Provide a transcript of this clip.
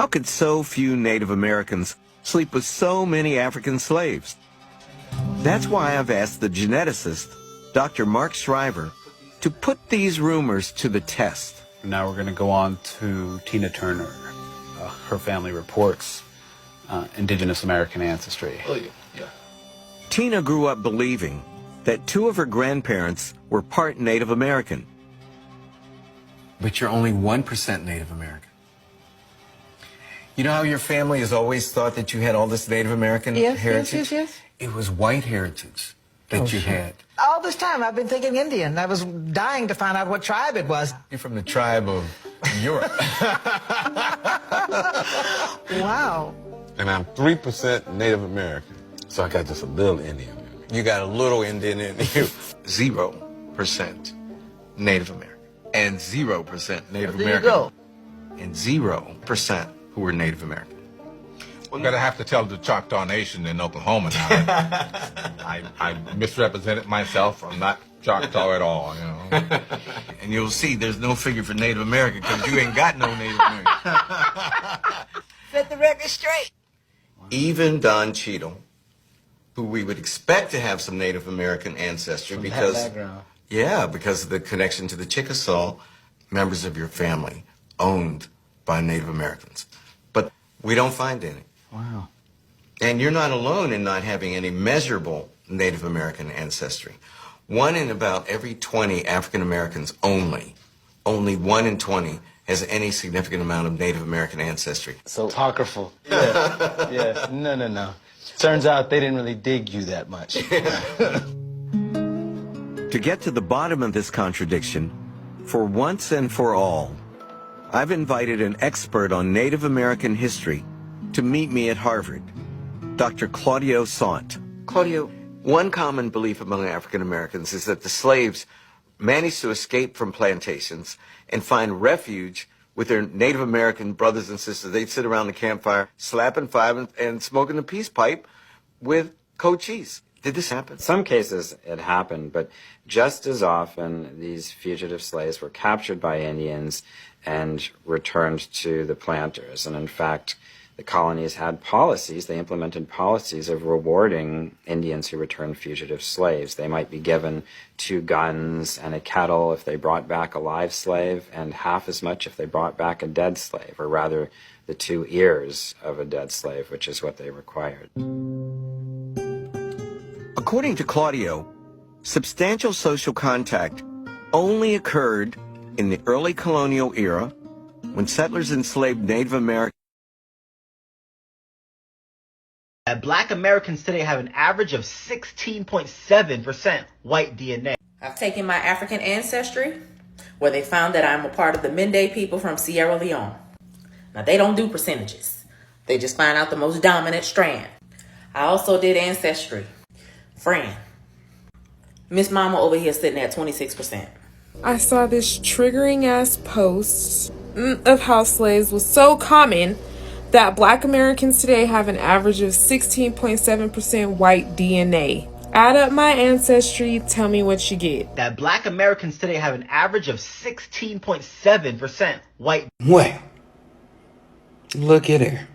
How could so few Native Americans sleep with so many African slaves? That's why I've asked the geneticist, Dr. Mark Shriver, to put these rumors to the test. Now we're going to go on to Tina Turner. Her family reports indigenous American ancestry. Oh, yeah. Tina grew up believing that two of her grandparents were part Native American. But you're only 1% Native American. You know how your family has always thought that you had all this Native American heritage? Yes. It was white heritage that you had. All this time I've been thinking Indian. I was dying to find out what tribe it was. You're from the tribe of Europe. Wow. And I'm 3% Native American. So I got just a little Indian. You got a little Indian in you. 0% Native American. And 0% Native There American. you go. And 0% who were Native American. We're going to have to tell the Choctaw Nation in Oklahoma now. I misrepresented myself. I'm not Choctaw at all, you know. And you'll see there's no figure for Native American because you ain't got no Native American. Set the record straight. Even Don Cheadle, who we would expect to have some Native American ancestry because of the connection to the Chickasaw, members of your family owned by Native Americans. But we don't find any. Wow. And you're not alone in not having any measurable Native American ancestry. 1 in about every 20 African Americans only 1 in 20 has any significant amount of Native American ancestry. So apocryphal. Yeah. No. Turns out they didn't really dig you that much. To get to the bottom of this contradiction, for once and for all, I've invited an expert on Native American history to meet me at Harvard, Dr. Claudio Sant. Claudio, one common belief among African Americans is that the slaves managed to escape from plantations and find refuge with their Native American brothers and sisters. They'd sit around the campfire, slapping five and smoking a peace pipe with Cochise. Did this happen? In some cases it happened, but just as often these fugitive slaves were captured by Indians and returned to the planters. And in fact, the colonies had policies, they implemented policies of rewarding Indians who returned fugitive slaves. They might be given 2 guns and a kettle if they brought back a live slave, and half as much if they brought back a dead slave, or rather the 2 ears of a dead slave, which is what they required. According to Claudio, substantial social contact only occurred in the early colonial era when settlers enslaved Native Americans. Black Americans today have an average of 16.7% white DNA. I've taken my African ancestry, where they found that I'm a part of the Mende people from Sierra Leone. Now, they don't do percentages. They just find out the most dominant strand. I also did ancestry. Friend. Miss Mama over here sitting at 26%. I saw this triggering ass post of how slaves was so common that Black Americans today have an average of 16.7% white DNA. Add up my ancestry, tell me what you get. That Black Americans today have an average of 16.7% white. Well, look at her.